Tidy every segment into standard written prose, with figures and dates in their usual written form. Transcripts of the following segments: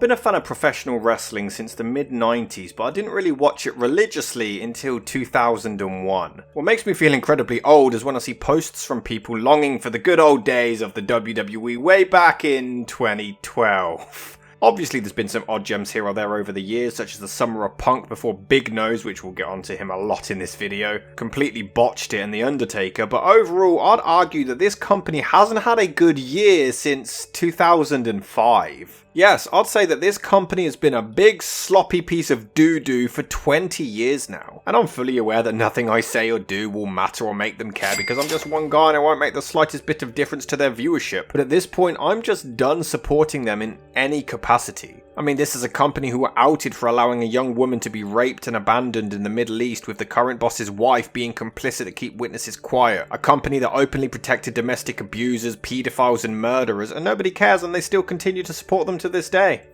been a fan of professional wrestling since the mid-90s, but I didn't really watch it religiously until 2001. What makes me feel incredibly old is when I see posts from people longing for the good old days of the WWE way back in 2012. Obviously there's been some odd gems here or there over the years, such as the Summer of Punk before Big Nose, which we'll get onto him a lot in this video, completely botched it, and The Undertaker, but overall I'd argue that this company hasn't had a good year since 2005. Yes, I'd say that this company has been a big sloppy piece of doo-doo for 20 years now. And I'm fully aware that nothing I say or do will matter or make them care because I'm just one guy and it won't make the slightest bit of difference to their viewership. But at this point, I'm just done supporting them in any capacity. I mean, this is a company who were outed for allowing a young woman to be raped and abandoned in the Middle East, with the current boss's wife being complicit to keep witnesses quiet. A company that openly protected domestic abusers, paedophiles and murderers, and nobody cares and they still continue to support them to this day.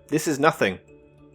This is nothing.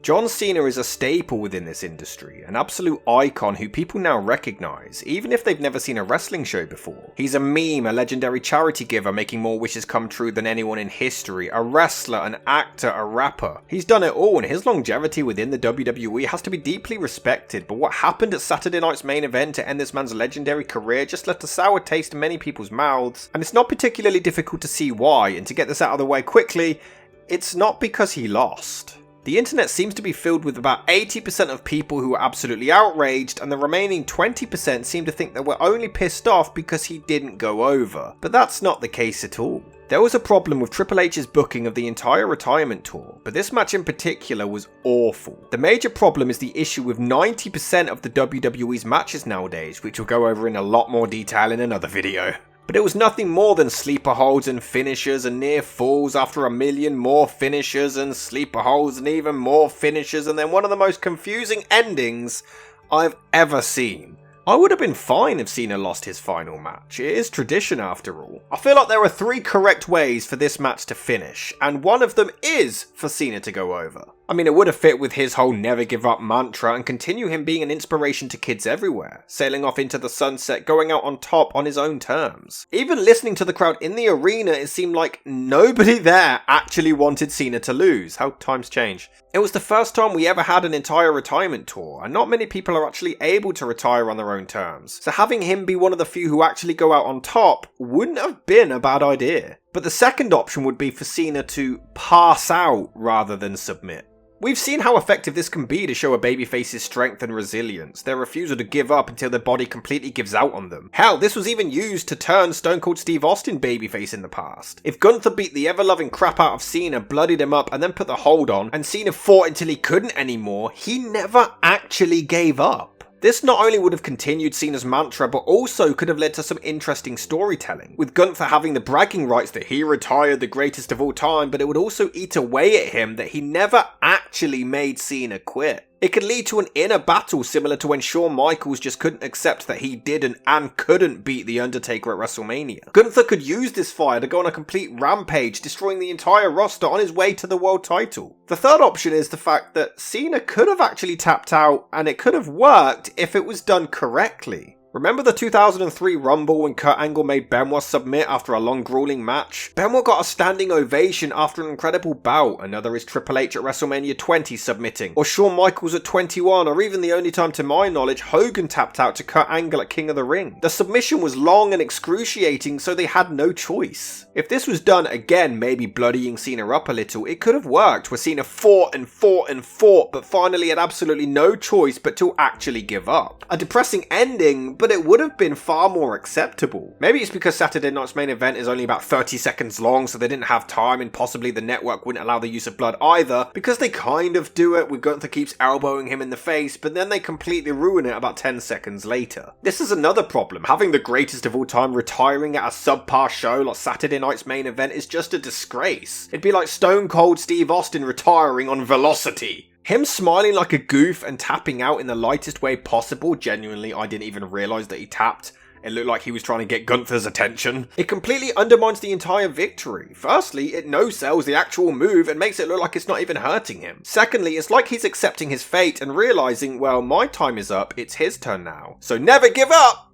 John Cena is a staple within this industry, an absolute icon who people now recognise, even if they've never seen a wrestling show before. He's a meme, a legendary charity giver making more wishes come true than anyone in history, a wrestler, an actor, a rapper. He's done it all, and his longevity within the WWE has to be deeply respected, but what happened at Saturday night's main event to end this man's legendary career just left a sour taste in many people's mouths, and it's not particularly difficult to see why, and to get this out of the way quickly, it's not because he lost. The internet seems to be filled with about 80% of people who are absolutely outraged, and the remaining 20% seem to think that we're only pissed off because he didn't go over. But that's not the case at all. There was a problem with Triple H's booking of the entire retirement tour, but this match in particular was awful. The major problem is the issue with 90% of the WWE's matches nowadays, which we'll go over in a lot more detail in another video. But it was nothing more than sleeper holds and finishers and near falls after a million more finishers and sleeper holds and even more finishers, and then one of the most confusing endings I've ever seen. I would have been fine if Cena lost his final match. It is tradition after all. I feel like there are 3 correct ways for this match to finish, and one of them is for Cena to go over. I mean, it would have fit with his whole never give up mantra and continue him being an inspiration to kids everywhere, sailing off into the sunset, going out on top on his own terms. Even listening to the crowd in the arena, it seemed like nobody there actually wanted Cena to lose. How times change. It was the first time we ever had an entire retirement tour, and not many people are actually able to retire on their own terms. So having him be one of the few who actually go out on top wouldn't have been a bad idea. But the second option would be for Cena to pass out rather than submit. We've seen how effective this can be to show a babyface's strength and resilience, their refusal to give up until their body completely gives out on them. Hell, this was even used to turn Stone Cold Steve Austin babyface in the past. If Gunther beat the ever-loving crap out of Cena, bloodied him up, and then put the hold on, and Cena fought until he couldn't anymore, he never actually gave up. This not only would have continued Cena's mantra, but also could have led to some interesting storytelling, with Gunther having the bragging rights that he retired the greatest of all time, but it would also eat away at him that he never actually made Cena quit. It could lead to an inner battle similar to when Shawn Michaels just couldn't accept that he didn't and couldn't beat The Undertaker at WrestleMania. Gunther could use this fire to go on a complete rampage, destroying the entire roster on his way to the world title. The third option is the fact that Cena could have actually tapped out, and it could have worked if it was done correctly. Remember the 2003 Rumble when Kurt Angle made Benoit submit after a long grueling match? Benoit got a standing ovation after an incredible bout. Another is Triple H at WrestleMania 20 submitting, or Shawn Michaels at 21, or even the only time to my knowledge Hogan tapped out to Kurt Angle at King of the Ring. The submission was long and excruciating, so they had no choice. If this was done again, maybe bloodying Cena up a little, it could have worked, where Cena fought and fought and fought, but finally had absolutely no choice but to actually give up. A depressing ending, but it would have been far more acceptable. Maybe it's because Saturday night's main event is only about 30 seconds long, so they didn't have time, and possibly the network wouldn't allow the use of blood either, because they kind of do it with Gunther keeps elbowing him in the face, but then they completely ruin it about 10 seconds later. This is another problem. Having the greatest of all time retiring at a subpar show like Saturday night's main event is just a disgrace. It'd be like Stone Cold Steve Austin retiring on Velocity. Him smiling like a goof and tapping out in the lightest way possible, genuinely I didn't even realise that he tapped. It looked like he was trying to get Gunther's attention. It completely undermines the entire victory. Firstly, it no-sells the actual move and makes it look like it's not even hurting him. Secondly, it's like he's accepting his fate and realising, well, my time is up, it's his turn now. So never give up!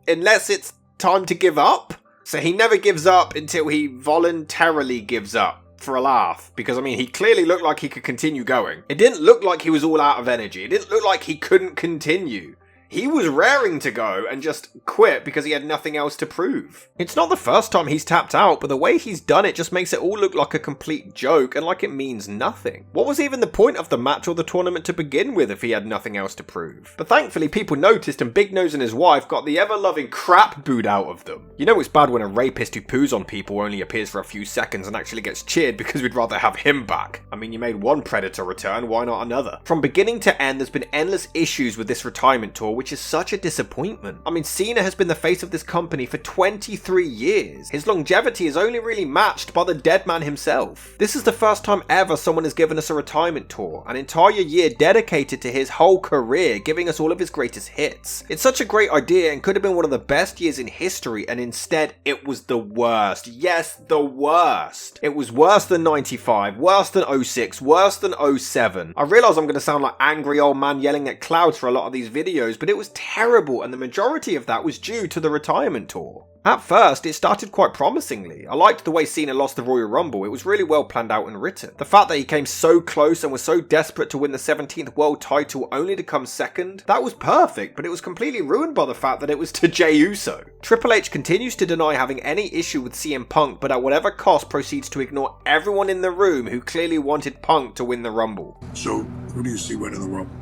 Unless it's time to give up? So he never gives up until he voluntarily gives up. for a laugh, because I mean, he clearly looked like he could continue going. It didn't look like he was all out of energy. It didn't look like he couldn't continue. He was raring to go and just quit because he had nothing else to prove. It's not the first time he's tapped out, but the way he's done it just makes it all look like a complete joke and like it means nothing. What was even the point of the match or the tournament to begin with if he had nothing else to prove? But thankfully people noticed, and Big Nose and his wife got the ever-loving crap booed out of them. You know it's bad when a rapist who poos on people only appears for a few seconds and actually gets cheered because we'd rather have him back. I mean, you made one Predator return, why not another? From beginning to end, there's been endless issues with this retirement tour, which is such a disappointment. I mean, Cena has been the face of this company for 23 years. His longevity is only really matched by the dead man himself. This is the first time ever someone has given us a retirement tour, an entire year dedicated to his whole career, giving us all of his greatest hits. It's such a great idea and could have been one of the best years in history, and instead it was the worst. Yes, the worst. It was worse than 95, worse than 06, worse than 07. I realise I'm going to sound like angry old man yelling at clouds for a lot of these videos, but it was terrible, and the majority of that was due to the retirement tour. At first, it started quite promisingly. I liked the way Cena lost the Royal Rumble. It was really well planned out and written. The fact that he came so close and was so desperate to win the 17th world title only to come second, that was perfect, but it was completely ruined by the fact that it was to Jey Uso. Triple H continues to deny having any issue with CM Punk, but at whatever cost proceeds to ignore everyone in the room who clearly wanted Punk to win the Rumble. So, who do you see winning the Rumble?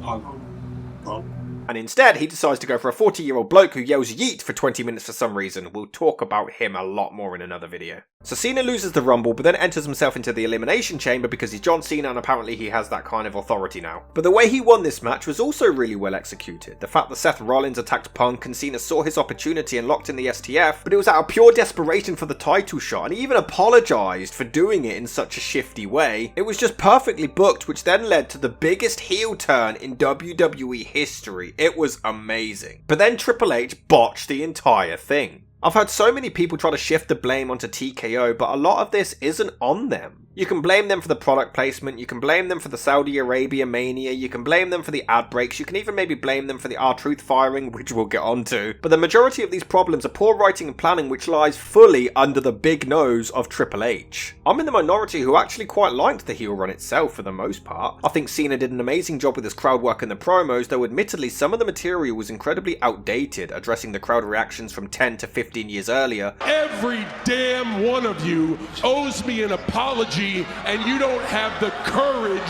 Punk. And instead, he decides to go for a 40-year-old bloke who yells yeet for 20 minutes for some reason. We'll talk about him a lot more in another video. So Cena loses the Rumble, but then enters himself into the Elimination Chamber because he's John Cena and apparently he has that kind of authority now. But the way he won this match was also really well executed. The fact that Seth Rollins attacked Punk and Cena saw his opportunity and locked in the STF, but it was out of pure desperation for the title shot, and he even apologised for doing it in such a shifty way. It was just perfectly booked, which then led to the biggest heel turn in WWE history. It was amazing. But then Triple H botched the entire thing. I've heard so many people try to shift the blame onto TKO, but a lot of this isn't on them. You can blame them for the product placement, you can blame them for the Saudi Arabia mania, you can blame them for the ad breaks, you can even maybe blame them for the R-Truth firing, which we'll get onto. But the majority of these problems are poor writing and planning, which lies fully under the big nose of Triple H. I'm in the minority who actually quite liked the heel run itself for the most part. I think Cena did an amazing job with his crowd work and the promos, though admittedly some of the material was incredibly outdated, addressing the crowd reactions from 10 to 15 years earlier. Every damn one of you owes me an apology, and you don't have the courage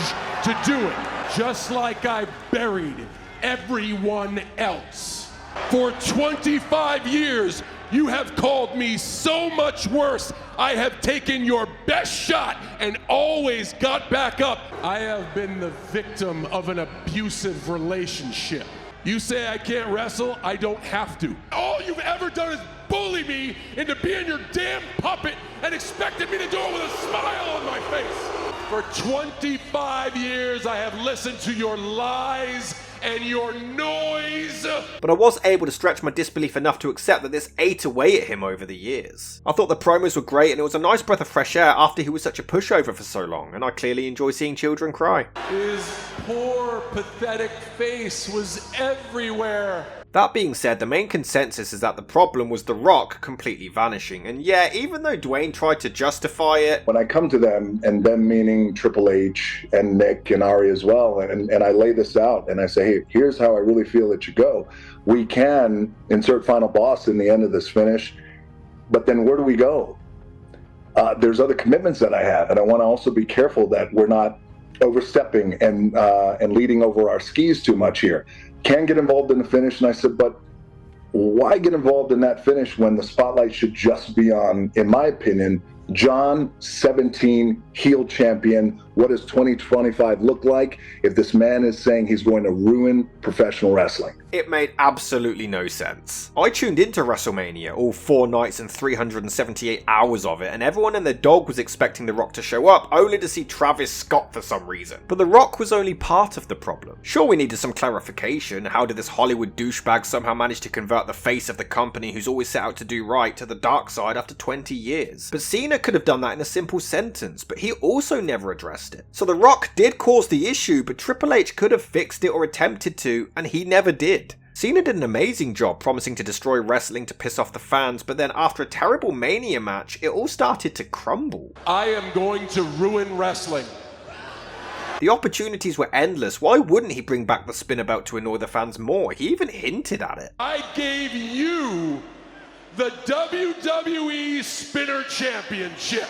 to do it. Just like I buried everyone else. For 25 years, you have called me so much worse. I have taken your best shot and always got back up. I have been the victim of an abusive relationship. You say I can't wrestle, I don't have to. All you've ever done is bully me into being your damn puppet and expected me to do it with a smile on my face. For 25 years, I have listened to your lies and your noise. But I was able to stretch my disbelief enough to accept that this ate away at him over the years. I thought the promos were great and it was a nice breath of fresh air after he was such a pushover for so long, and I clearly enjoy seeing children cry. His poor, pathetic face was everywhere. That being said, the main consensus is that the problem was The Rock completely vanishing, and yeah, even though Dwayne tried to justify it... When I come to them, and them meaning Triple H and Nick and Ari as well, and I lay this out and I say, hey, here's how I really feel it should go. We can insert Final Boss in the end of this finish, but then where do we go? There's other commitments that I have, and I want to also be careful that we're not overstepping and leading over our skis too much here. Can get involved in the finish, and I said, but why get involved in that finish when the spotlight should just be on, in my opinion, John 17 heel champion? What does 2025 look like if this man is saying he's going to ruin professional wrestling? It made absolutely no sense. I tuned into WrestleMania, all 4 nights and 378 hours of it, and everyone and their dog was expecting The Rock to show up, only to see Travis Scott for some reason. But The Rock was only part of the problem. Sure, we needed some clarification. How did this Hollywood douchebag somehow manage to convert the face of the company who's always set out to do right to the dark side after 20 years? But Cena could have done that in a simple sentence, but he also never addressed it. So The Rock did cause the issue, but Triple H could have fixed it or attempted to, and he never did. Cena did an amazing job promising to destroy wrestling to piss off the fans, but then after a terrible Mania match, it all started to crumble. I am going to ruin wrestling. The opportunities were endless. Why wouldn't he bring back the spinner belt to annoy the fans more? He even hinted at it. I gave you the WWE Spinner Championship.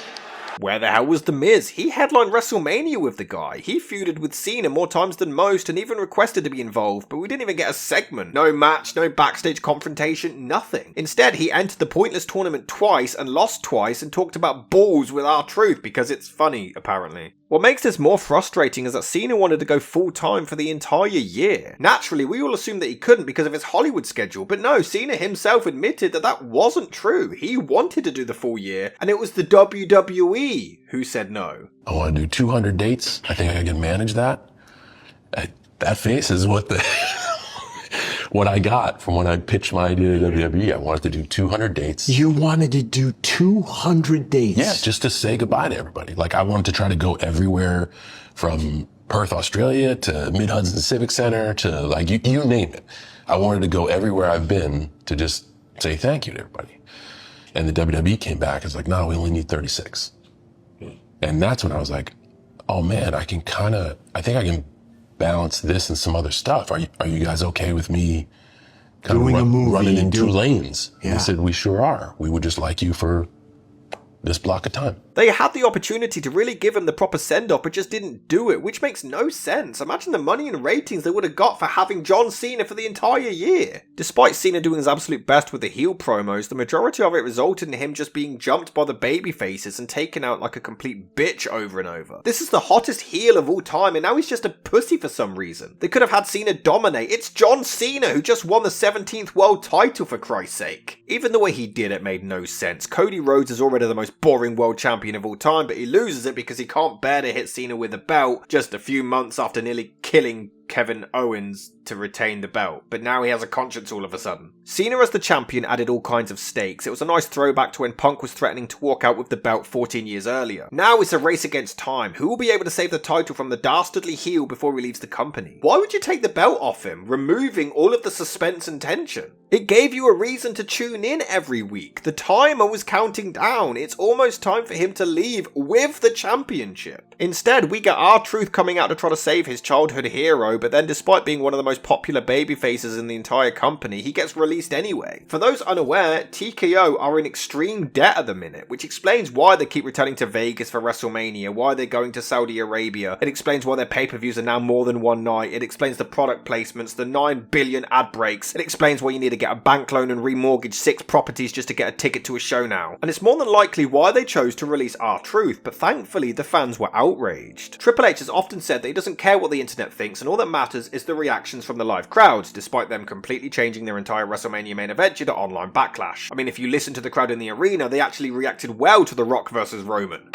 Where the hell was The Miz? He headlined WrestleMania with the guy. He feuded with Cena more times than most and even requested to be involved, but we didn't even get a segment. No match, no backstage confrontation, nothing. Instead, he entered the pointless tournament twice and lost twice and talked about balls with R-Truth because it's funny, apparently. What makes this more frustrating is that Cena wanted to go full-time for the entire year. Naturally, we all assumed that he couldn't because of his Hollywood schedule, but no, Cena himself admitted that that wasn't true. He wanted to do the full year, and it was the WWE who said no. I want to do 200 dates. I think I can manage that. That face is what what I got from when I pitched my idea to WWE. I wanted to do 200 dates. You wanted to do 200 dates? Yeah, just to say goodbye to everybody. Like, I wanted to try to go everywhere from Perth, Australia to Mid-Hudson Civic Center to, like, you name it. I wanted to go everywhere I've been to just say thank you to everybody. And the WWE came back and was like, no, we only need 36. And that's when I was like, oh man, I think I can balance this and some other stuff. Are you guys okay with me doing a movie, running in two lanes? Yeah. And they said, we sure are. We would just like you for this block of time. They had the opportunity to really give him the proper send-off, but just didn't do it, which makes no sense. Imagine the money and ratings they would have got for having John Cena for the entire year. Despite Cena doing his absolute best with the heel promos, the majority of it resulted in him just being jumped by the baby faces and taken out like a complete bitch over and over. This is the hottest heel of all time, and now he's just a pussy for some reason. They could have had Cena dominate. It's John Cena who just won the 17th world title, for Christ's sake. Even the way he did it made no sense. Cody Rhodes is already the most boring world champion of all time, but he loses it because he can't bear to hit Cena with a belt just a few months after nearly killing Kevin Owens to retain the belt, but now he has a conscience all of a sudden. Cena as the champion added all kinds of stakes. It was a nice throwback to when Punk was threatening to walk out with the belt 14 years earlier. Now it's a race against time. Who will be able to save the title from the dastardly heel before he leaves the company? Why would you take the belt off him, removing all of the suspense and tension? It gave you a reason to tune in every week. The timer was counting down. It's almost time for him to leave with the championship. Instead, we get R-Truth coming out to try to save his childhood hero, but then despite being one of the most popular babyfaces in the entire company, he gets released anyway. For those unaware, TKO are in extreme debt at the minute, which explains why they keep returning to Vegas for WrestleMania, why they're going to Saudi Arabia. It explains why their pay-per-views are now more than one night. It explains the product placements, the 9 billion ad breaks. It explains why you need to get a bank loan and remortgage 6 properties just to get a ticket to a show now. And it's more than likely why they chose to release R-Truth, but thankfully the fans were outraged. Triple H has often said that he doesn't care what the internet thinks, and all that matters is the reactions from the live crowds, despite them completely changing their entire WrestleMania main event due to online backlash. I mean, if you listen to the crowd in the arena, they actually reacted well to The Rock versus Roman.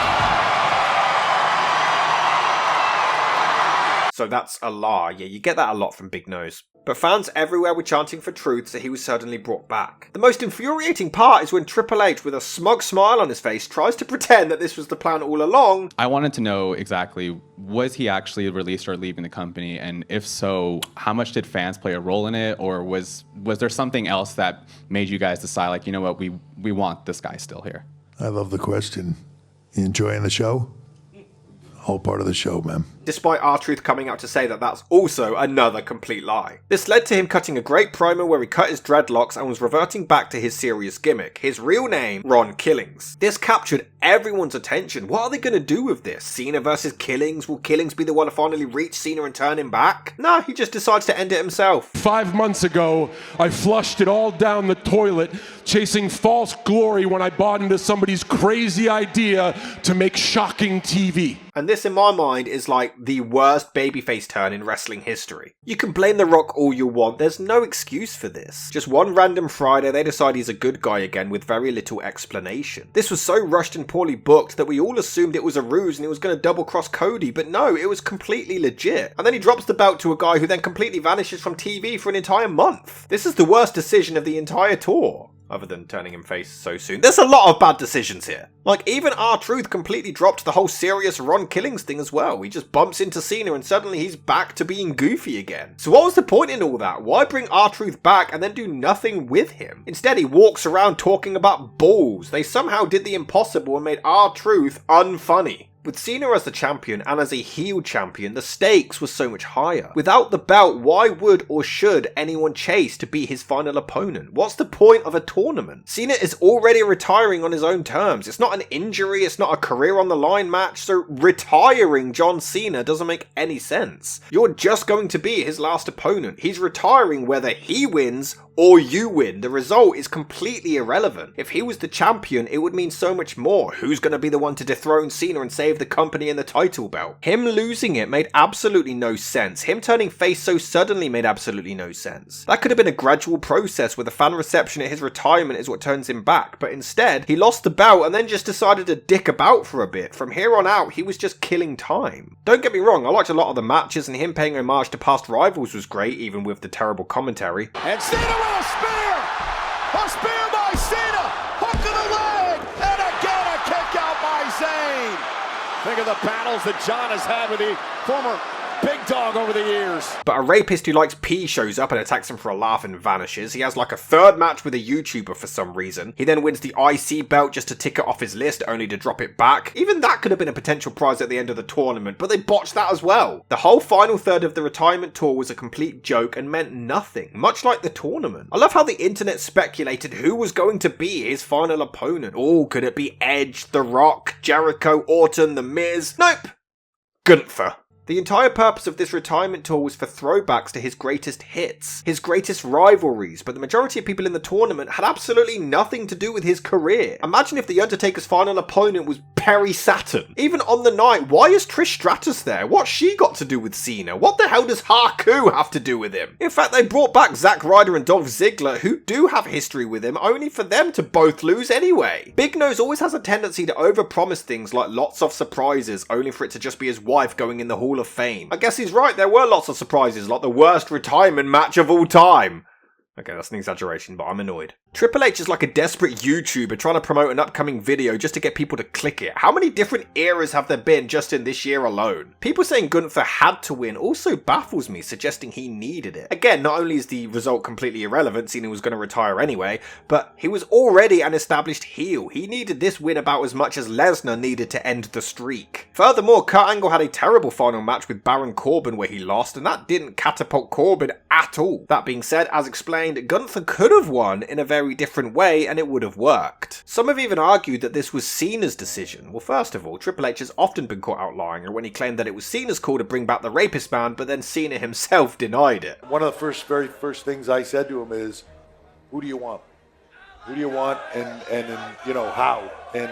So that's a lie. Yeah, you get that a lot from Big Nose. But fans everywhere were chanting for Truth, so he was suddenly brought back. The most infuriating part is when Triple H, with a smug smile on his face, tries to pretend that this was the plan all along. I wanted to know exactly, was he actually released or leaving the company? And if so, how much did fans play a role in it? Or was there something else that made you guys decide, like, you know what, we want this guy still here? I love the question. You enjoying the show? Whole part of the show, man. Despite R-Truth coming out to say that that's also another complete lie. This led to him cutting a great promo where he cut his dreadlocks and was reverting back to his serious gimmick, his real name, Ron Killings. This captured everyone's attention. What are they going to do with this? Cena versus Killings? Will Killings be the one to finally reach Cena and turn him back? No, he just decides to end it himself. 5 months ago, I flushed it all down the toilet, chasing false glory when I bought into somebody's crazy idea to make shocking TV. And this, in my mind, is like the worst babyface turn in wrestling history. You can blame The Rock all you want, there's no excuse for this. Just one random Friday, they decide he's a good guy again with very little explanation. This was so rushed and poorly booked that we all assumed it was a ruse and he was going to double-cross Cody, but no, it was completely legit. And then he drops the belt to a guy who then completely vanishes from TV for an entire month. This is the worst decision of the entire tour. other than turning him face so soon. There's a lot of bad decisions here. Like, even R-Truth completely dropped the whole serious Ron Killings thing as well. He just bumps into Cena and suddenly he's back to being goofy again. So what was the point in all that? Why bring R-Truth back and then do nothing with him? Instead, he walks around talking about balls. They somehow did the impossible and made R-Truth unfunny. With Cena as the champion and as a heel champion, the stakes were so much higher. Without the belt, why would or should anyone chase to be his final opponent? What's the point of a tournament? Cena is already retiring on his own terms. It's not an injury, it's not a career on the line match, so retiring John Cena doesn't make any sense. You're just going to be his last opponent. He's retiring whether he wins or you win. The result is completely irrelevant. If he was the champion, it would mean so much more. Who's going to be the one to dethrone Cena and save the company and the title belt? Him losing it made absolutely no sense. Him turning face so suddenly made absolutely no sense. That could have been a gradual process where the fan reception at his retirement is what turns him back, but instead, he lost the belt and then just decided to dick about for a bit. From here on out, he was just killing time. Don't get me wrong, I liked a lot of the matches and him paying homage to past rivals was great, even with the terrible commentary. And Cena with a spear! A spear by Cena! Hook to the leg! And again a kick out by Zayn! Think of the battles that John has had with the former big dog over the years. But a rapist who likes pee shows up and attacks him for a laugh and vanishes. He has like a third match with a YouTuber for some reason. He then wins the IC belt just to tick it off his list, only to drop it back. Even that could have been a potential prize at the end of the tournament, but they botched that as well. The whole final third of the retirement tour was a complete joke and meant nothing, much like the tournament. I love how the internet speculated who was going to be his final opponent. Oh, could it be Edge, The Rock, Jericho, Orton, The Miz? Nope. Gunther. The entire purpose of this retirement tour was for throwbacks to his greatest hits, his greatest rivalries, but the majority of people in the tournament had absolutely nothing to do with his career. Imagine if The Undertaker's final opponent was Perry Saturn. Even on the night, why is Trish Stratus there? What's she got to do with Cena? What the hell does Haku have to do with him? In fact, they brought back Zack Ryder and Dolph Ziggler, who do have history with him, only for them to both lose anyway. Big Nose always has a tendency to overpromise things like lots of surprises, only for it to just be his wife going in the Hall of Fame. I guess he's right, there were lots of surprises, like the worst retirement match of all time. Okay, that's an exaggeration, but I'm annoyed. Triple H is like a desperate YouTuber trying to promote an upcoming video just to get people to click it. How many different eras have there been just in this year alone? People saying Gunther had to win also baffles me, suggesting he needed it. Again, not only is the result completely irrelevant, Cena was going to retire anyway, but he was already an established heel. He needed this win about as much as Lesnar needed to end the streak. Furthermore, Kurt Angle had a terrible final match with Baron Corbin where he lost, and that didn't catapult Corbin at all. That being said, as explained, Gunther could have won in a very different way and it would have worked. Some have even argued that this was Cena's decision. Well, first of all, Triple H has often been caught out lying when he claimed that it was Cena's call to bring back the rapist man, but then Cena himself denied it. One of the very first things I said to him is, who do you want? Who do you want and you know, how? And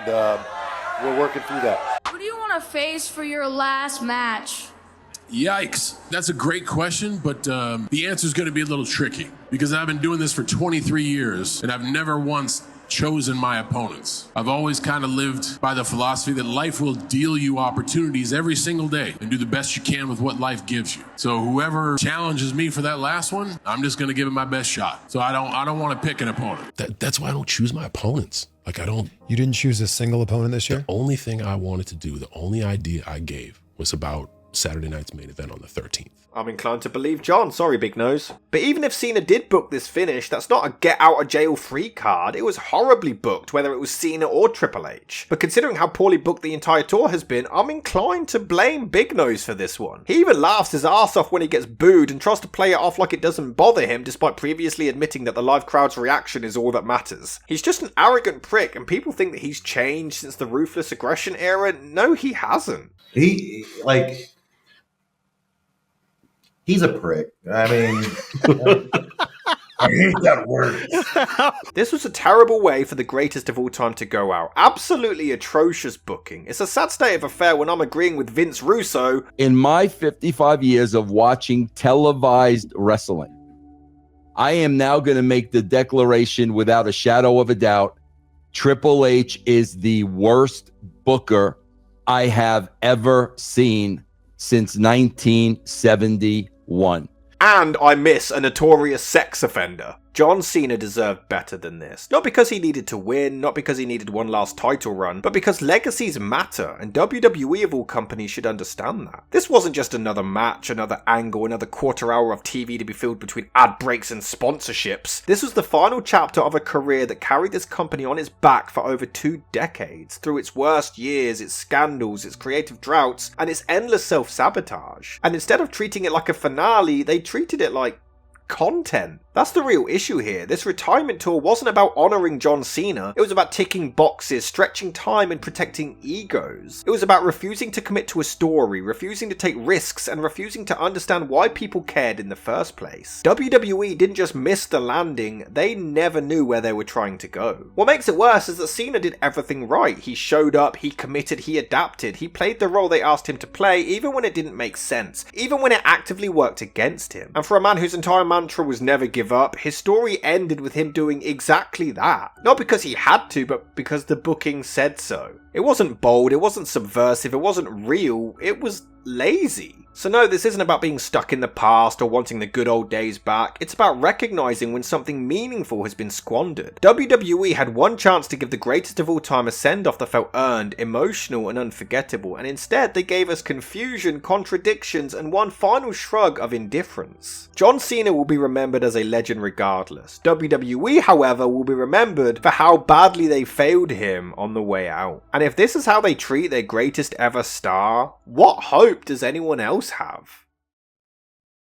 we're working through that. Who do you want to face for your last match? Yikes. That's a great question, but the answer is going to be a little tricky because I've been doing this for 23 years and I've never once chosen my opponents. I've always kind of lived by the philosophy that life will deal you opportunities every single day and do the best you can with what life gives you. So whoever challenges me for that last one, I'm just going to give it my best shot. So I don't want to pick an opponent. That's why I don't choose my opponents. Like You didn't choose a single opponent this year? The only thing I wanted to do, the only idea I gave was about Saturday night's main event on the 13th. I'm inclined to believe John, sorry Big Nose. But even if Cena did book this finish, that's not a get out of jail free card. It was horribly booked, whether it was Cena or Triple H. But considering how poorly booked the entire tour has been, I'm inclined to blame Big Nose for this one. He even laughs his ass off when he gets booed and tries to play it off like it doesn't bother him, despite previously admitting that the live crowd's reaction is all that matters. He's just an arrogant prick, and people think that he's changed since the ruthless aggression era. No, he hasn't. He's a prick. I mean, I hate that word. This was a terrible way for the greatest of all time to go out. Absolutely atrocious booking. It's a sad state of affair when I'm agreeing with Vince Russo. In my 55 years of watching televised wrestling, I am now going to make the declaration without a shadow of a doubt. Triple H is the worst booker I have ever seen since 1971. And I miss a notorious sex offender. John Cena deserved better than this. Not because he needed to win, not because he needed one last title run, but because legacies matter, and WWE of all companies should understand that. This wasn't just another match, another angle, another quarter hour of TV to be filled between ad breaks and sponsorships. This was the final chapter of a career that carried this company on its back for over 2 decades, through its worst years, its scandals, its creative droughts, and its endless self-sabotage. And instead of treating it like a finale, they treated it like content. That's the real issue here. This retirement tour wasn't about honouring John Cena, it was about ticking boxes, stretching time and protecting egos. It was about refusing to commit to a story, refusing to take risks, and refusing to understand why people cared in the first place. WWE didn't just miss the landing, they never knew where they were trying to go. What makes it worse is that Cena did everything right. He showed up, he committed, he adapted, he played the role they asked him to play even when it didn't make sense, even when it actively worked against him. And for a man whose entire mantra was never give up, his story ended with him doing exactly that. Not because he had to, but because the booking said so. It wasn't bold, it wasn't subversive, it wasn't real, it was lazy. So no, this isn't about being stuck in the past or wanting the good old days back. It's about recognizing when something meaningful has been squandered. WWE had one chance to give the greatest of all time a send-off that felt earned, emotional and unforgettable, and instead they gave us confusion, contradictions, and one final shrug of indifference. John Cena will be remembered as a legend regardless. WWE, however, will be remembered for how badly they failed him on the way out. And if this is how they treat their greatest ever star, what hope does anyone else have?